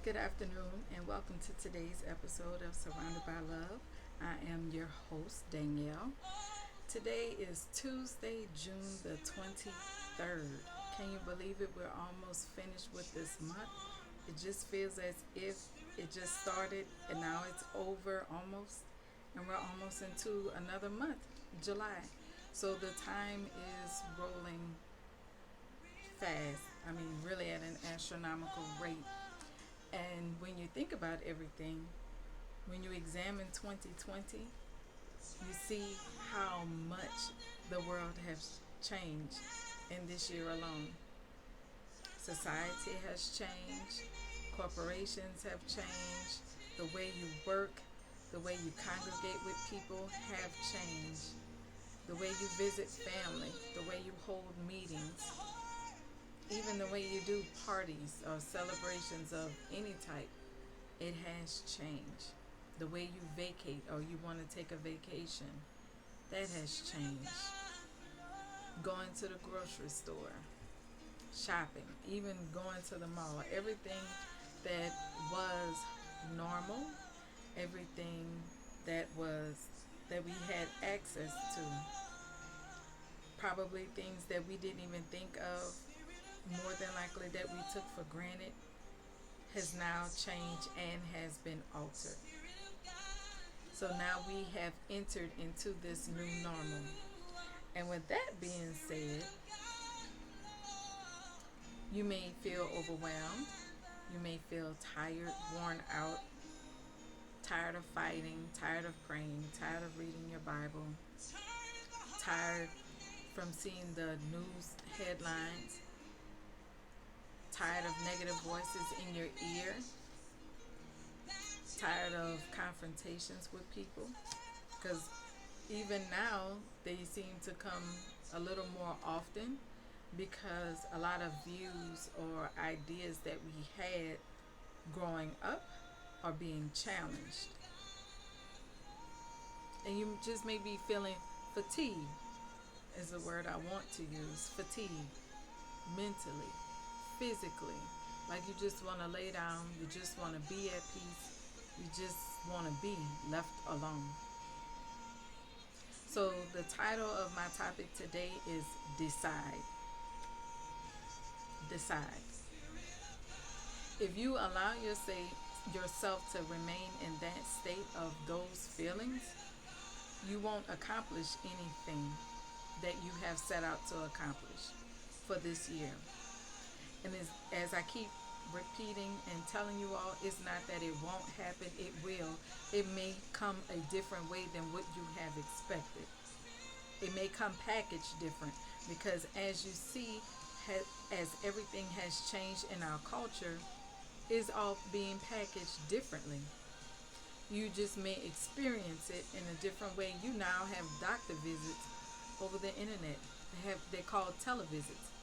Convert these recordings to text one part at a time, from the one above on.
good afternoon, and welcome to today's episode of Surrounded by Love. I am your host, Danielle. Today is Tuesday, June the 23rd. Can you believe it? We're almost finished with this month. It just feels as if it just started and now it's over almost, and we're almost into another month, July. So the time is rolling fast. I mean, really at an astronomical rate. And when you think about everything, when you examine 2020, you see how much the world has changed in this year alone. Society has changed, corporations have changed, the way you work, the way you congregate with people have changed, the way you visit family, the way you hold meetings, even the way you do parties or celebrations of any type, it has changed. The way you vacate or you want to take a vacation, that has changed. Going to the grocery store, shopping, even going to the mall, everything that was normal, everything that we had access to, probably things that we didn't even think of, more than likely that we took for granted, has now changed and has been altered. So now we have entered into this new normal. And with that being said, you may feel overwhelmed. You may feel tired, worn out, tired of fighting, tired of praying, tired of reading your Bible, tired from seeing the news headlines, tired of negative voices in your ear, tired of confrontations with people. Because even now, they seem to come a little more often because a lot of views or ideas that we had growing up are being challenged. And you just may be feeling fatigue, is the word I want to use. Fatigue, mentally, physically. Like you just want to lay down, you just want to be at peace, you just want to be left alone. So, the title of my topic today is Decide. Decide. If you allow yourself to remain in that state of those feelings, you won't accomplish anything that you have set out to accomplish for this year. And as I keep repeating and telling you all, it's not that it won't happen, it will. It may come a different way than what you have expected. It may come packaged different because as you see, as everything has changed in our culture, is all being packaged differently. You just may experience it in a different way. You now have doctor visits over the internet. They're called televisits.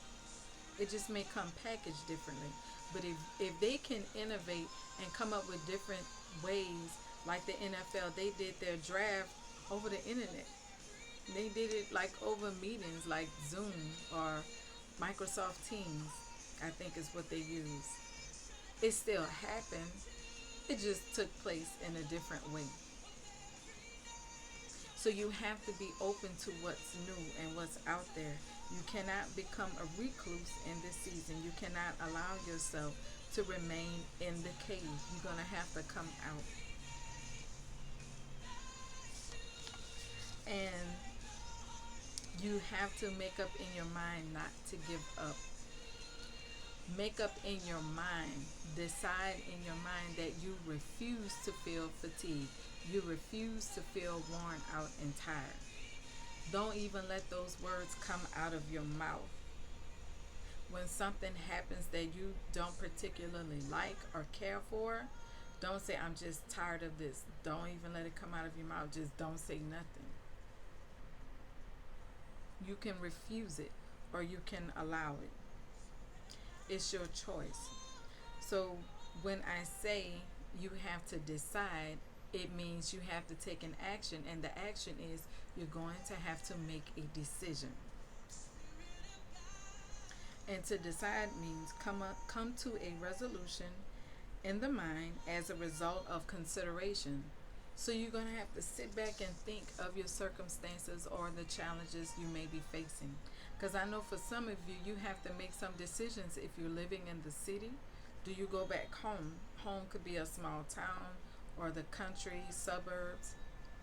It just may come packaged differently. But if they can innovate and come up with different ways, like the NFL, they did their draft over the internet. They did it like over meetings like Zoom or Microsoft Teams, I think is what they use. It still happened. It just took place in a different way. So you have to be open to what's new and what's out there. You cannot become a recluse in this season. You cannot allow yourself to remain in the cave. You're going to have to come out. And you have to make up in your mind not to give up. Make up in your mind, decide in your mind that you refuse to feel fatigue. You refuse to feel worn out and tired. Don't even let those words come out of your mouth. When something happens that you don't particularly like or care for, don't say, I'm just tired of this. Don't even let it come out of your mouth. Just don't say nothing. You can refuse it or you can allow it. It's your choice. So when I say you have to decide, it means you have to take an action, and the action is you're going to have to make a decision. And to decide means come to a resolution in the mind as a result of consideration. So you're going to have to sit back and think of your circumstances or the challenges you may be facing. Because I know for some of you, you have to make some decisions if you're living in the city. Do you go back home? Home could be a small town or the country, suburbs.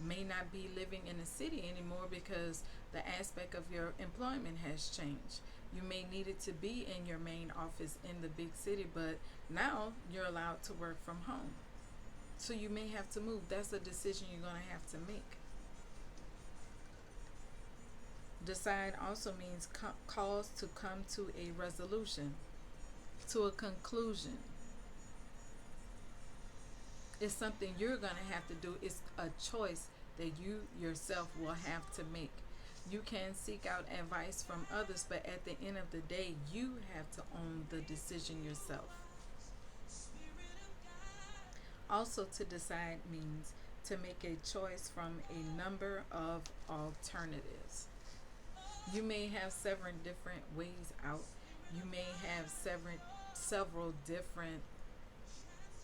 May not be living in a city anymore because the aspect of your employment has changed. You may need it to be in your main office in the big city, but now you're allowed to work from home. So you may have to move. That's a decision you're going to have to make. Decide also means cause to come to a resolution, to a conclusion. It's something you're going to have to do. It's a choice that you yourself will have to make. You can seek out advice from others, but at the end of the day, you have to own the decision yourself. Also, to decide means to make a choice from a number of alternatives. You may have several different ways out. You may have several different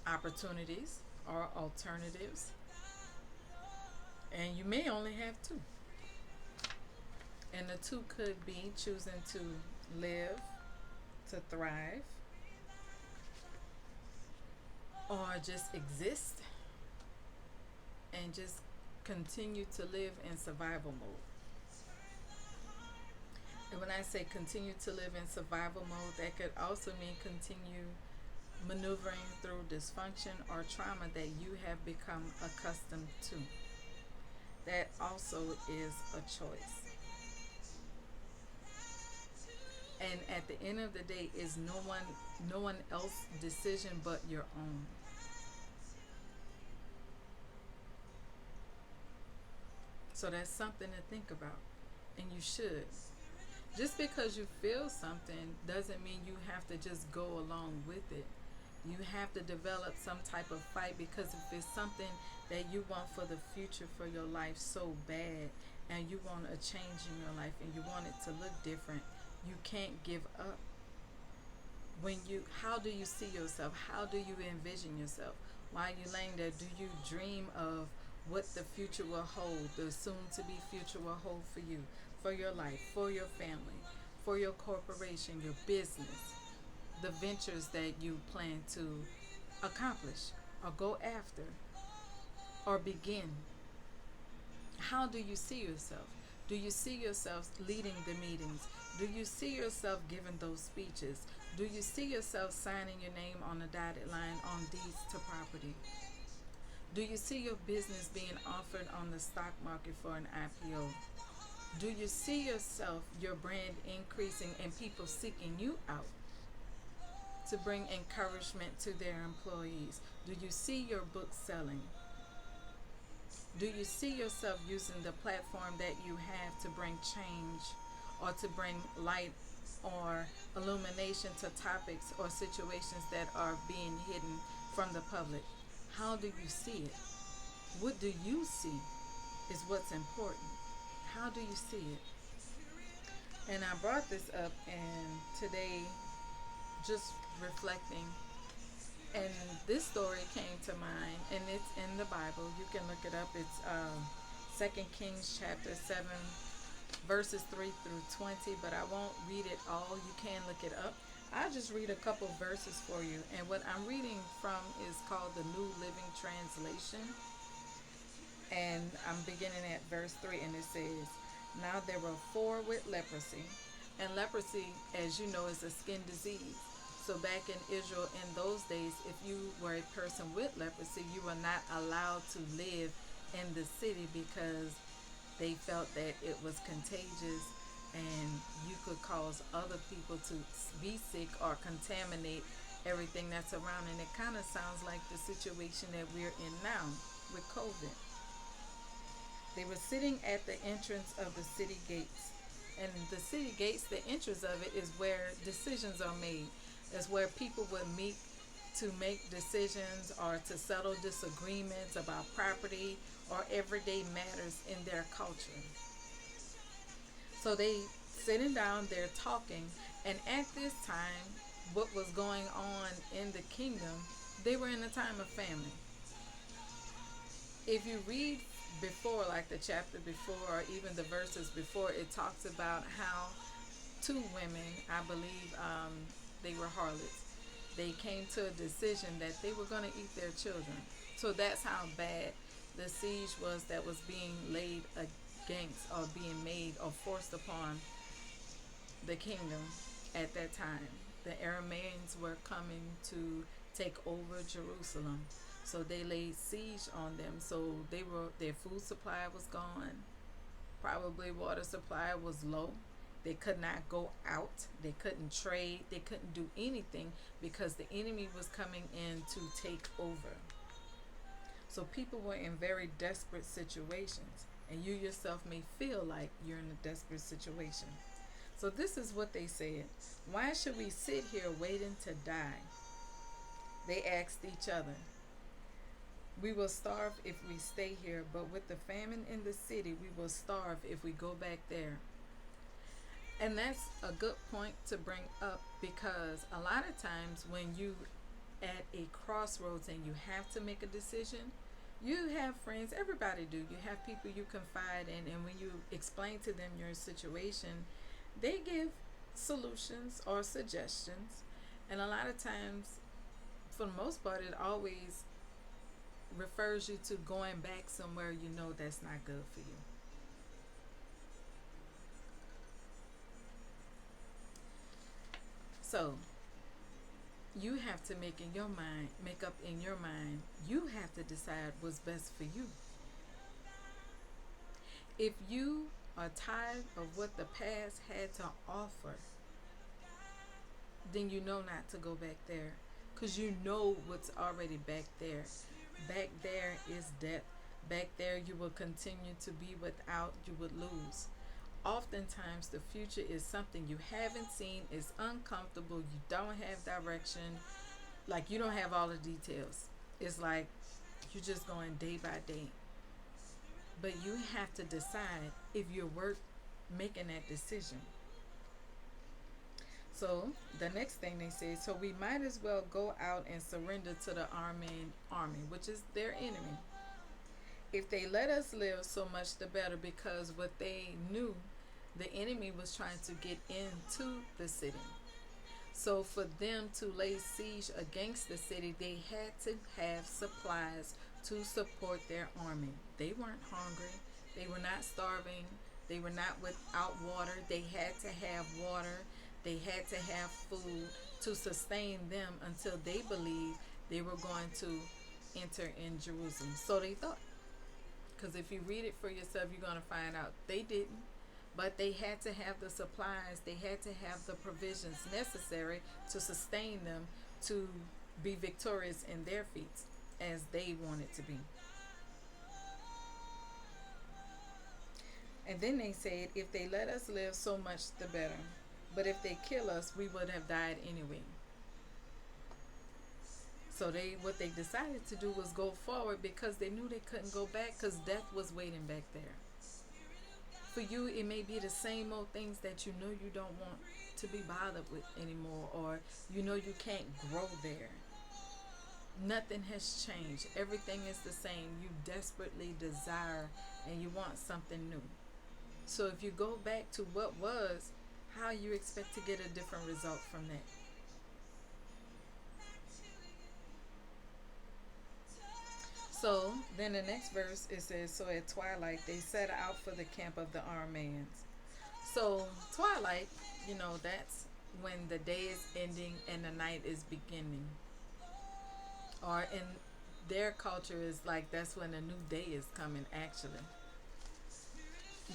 opportunities or alternatives, and you may only have two. And the two could be choosing to live, to thrive, or just exist and just continue to live in survival mode. And when I say continue to live in survival mode, that could also mean continue maneuvering through dysfunction or trauma that you have become accustomed to. That also is a choice. And at the end of the day, is no one else's decision but your own. So that's something to think about, and you should. Just because you feel something doesn't mean you have to just go along with it. You have to develop some type of fight, because if it's something that you want for the future for your life so bad, and you want a change in your life and you want it to look different, you can't give up. How do you see yourself? How do you envision yourself? While you're laying there, do you dream of what the future will hold, the soon-to-be future will hold for you, for your life, for your family, for your corporation, your business, the ventures that you plan to accomplish or go after or begin? How do you see yourself? Do you see yourself leading the meetings? Do you see yourself giving those speeches? Do you see yourself signing your name on a dotted line on deeds to property? Do you see your business being offered on the stock market for an IPO? Do you see yourself, your brand increasing and people seeking you out to bring encouragement to their employees? Do you see your book selling? Do you see yourself using the platform that you have to bring change or to bring light or illumination to topics or situations that are being hidden from the public? How do you see it? What do you see is what's important. How do you see it? And I brought this up, and today, just reflecting, and this story came to mind, and it's in the Bible. You can look it up. It's 2 Kings chapter 7, verses 3 through 20, but I won't read it all. You can look it up. I'll just read a couple verses for you. And what I'm reading from is called the New Living Translation. And I'm beginning at verse 3, and it says, "Now there were 4 with leprosy." And leprosy, as you know, is a skin disease. So back in Israel in those days, if you were a person with leprosy, you were not allowed to live in the city because they felt that it was contagious and you could cause other people to be sick or contaminate everything that's around. And it kind of sounds like the situation that we're in now with COVID. They were sitting at the entrance of the city gates. And the city gates, the entrance of it is where decisions are made. It's where people would meet to make decisions or to settle disagreements about property or everyday matters in their culture. So they sitting down there talking, and at this time, what was going on in the kingdom They were in a time of famine. If you read before, like the chapter before, or even the verses before, it talks about how two women, I believe, they were harlots. They came to a decision that they were going to eat their children. So that's how bad the siege was that was being laid against, or being made, or forced upon the kingdom at that time. The Arameans were coming to take over Jerusalem. So they laid siege on them. So their food supply was gone. Probably water supply was low. They could not go out. They couldn't trade. They couldn't do anything because the enemy was coming in to take over. So people were in very desperate situations. And you yourself may feel like you're in a desperate situation. So this is what they said. Why should we sit here waiting to die? They asked each other. We will starve if we stay here, but with the famine in the city, we will starve if we go back there. And that's a good point to bring up, because a lot of times when you at a crossroads and you have to make a decision, you have friends, everybody do. You have people you confide in, and when you explain to them your situation, they give solutions or suggestions. And a lot of times, for the most part, it always refers you to going back somewhere you know that's not good for you. So you have to make up in your mind, you have to decide what's best for you. If you are tired of what the past had to offer, then you know not to go back there, because you know what's already back there. Back there is death. Back there you will continue to be without, you would lose. Oftentimes the future is something you haven't seen, it's uncomfortable, you don't have direction, like you don't have all the details. It's like you're just going day by day. But you have to decide if you're worth making that decision. So the next thing they say, so we might as well go out and surrender to the Armenian army, which is their enemy. If they let us live, so much the better, because what they knew, the enemy was trying to get into the city. So for them to lay siege against the city, they had to have supplies to support their army. They weren't hungry. They were not starving. They were not without water. They had to have water. They had to have food to sustain them until they believed they were going to enter in Jerusalem. So they thought. Because if you read it for yourself, you're going to find out they didn't. But they had to have the supplies, they had to have the provisions necessary to sustain them to be victorious in their feats as they wanted to be. And then they said, if they let us live, so much the better. But if they kill us, we would have died anyway. So what they decided to do was go forward, because they knew they couldn't go back, because death was waiting back there. For you, it may be the same old things that you know you don't want to be bothered with anymore, or you know you can't grow there. Nothing has changed. Everything is the same. You desperately desire and you want something new. So if you go back to what was, how you expect to get a different result from that? So then the next verse, it says, so at twilight they set out for the camp of the Arameans. So twilight, that's when the day is ending and the night is beginning. Or in their culture is like that's when a new day is coming, actually.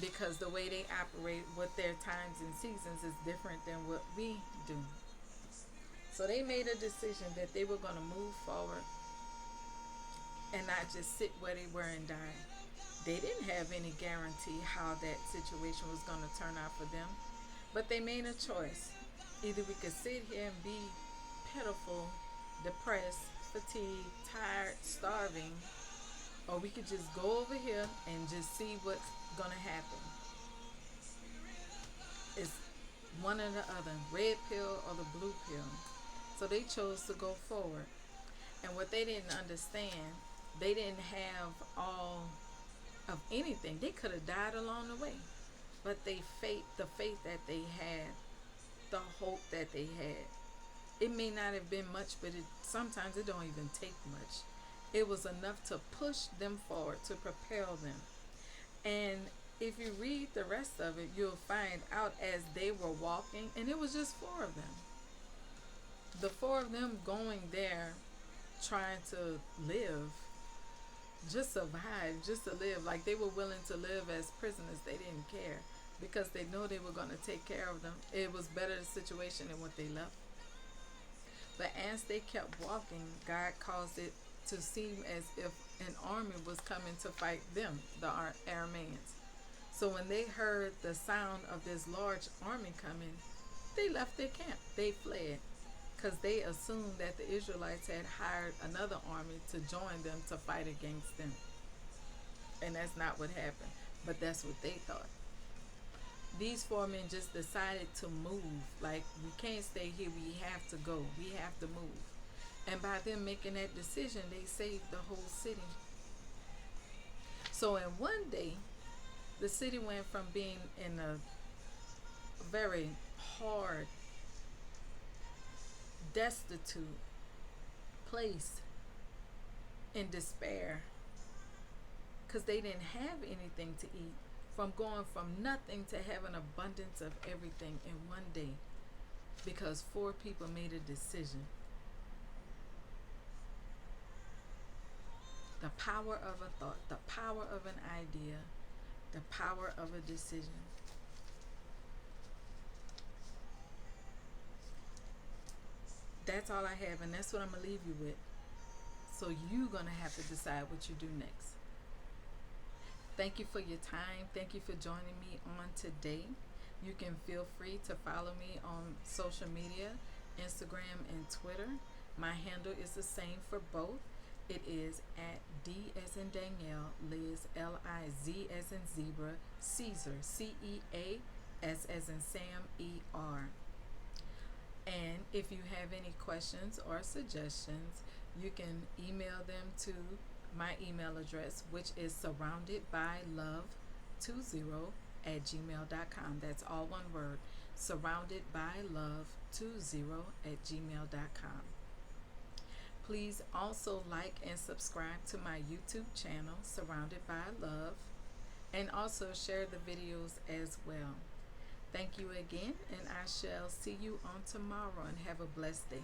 Because the way they operate with their times and seasons is different than what we do. So they made a decision that they were going to move forward and not just sit where they were and die. They didn't have any guarantee how that situation was going to turn out for them. But they made a choice. Either we could sit here and be pitiful, depressed, fatigued, tired, starving, or we could just go over here and just see what's going to happen. It's one or the other, red pill or the blue pill. So they chose to go forward. And what they didn't understand, they didn't have all of anything. They could have died along the way. But the faith that they had, the hope that they had, it may not have been much, but sometimes it don't even take much. It was enough to push them forward, to propel them. And if you read the rest of it, you'll find out as they were walking, and it was just four of them. The four of them going there trying to live, just survive, just to live. Like they were willing to live as prisoners. They didn't care because they know they were going to take care of them. It was better the situation than what they left. But as they kept walking, God caused it to seem as if an army was coming to fight them, the Arameans. So when they heard the sound of this large army coming, they left their camp. They fled because they assumed that the Israelites had hired another army to join them to fight against them. And that's not what happened, but that's what they thought. These four men just decided to move. Like, we can't stay here, we have to go, we have to move. And by them making that decision, they saved the whole city. So in one day, the city went from being in a very hard, destitute place, in despair, because they didn't have anything to eat, from going from nothing to having abundance of everything in one day, because four people made a decision. The power of a thought, the power of an idea, the power of a decision. That's all I have, and that's what I'm going to leave you with. So you're going to have to decide what you do next. Thank you for your time. Thank you for joining me on today. You can feel free to follow me on social media, Instagram and Twitter. My handle is the same for both. It is at D as in Danielle, Liz, Liz as in Zebra, Caesar, Ceas as in Sam, ER. And if you have any questions or suggestions, you can email them to my email address, which is surroundedbylove20@gmail.com. That's all one word, surroundedbylove20@gmail.com. Please also like and subscribe to my YouTube channel, Surrounded by Love, and also share the videos as well. Thank you again, and I shall see you on tomorrow, and have a blessed day.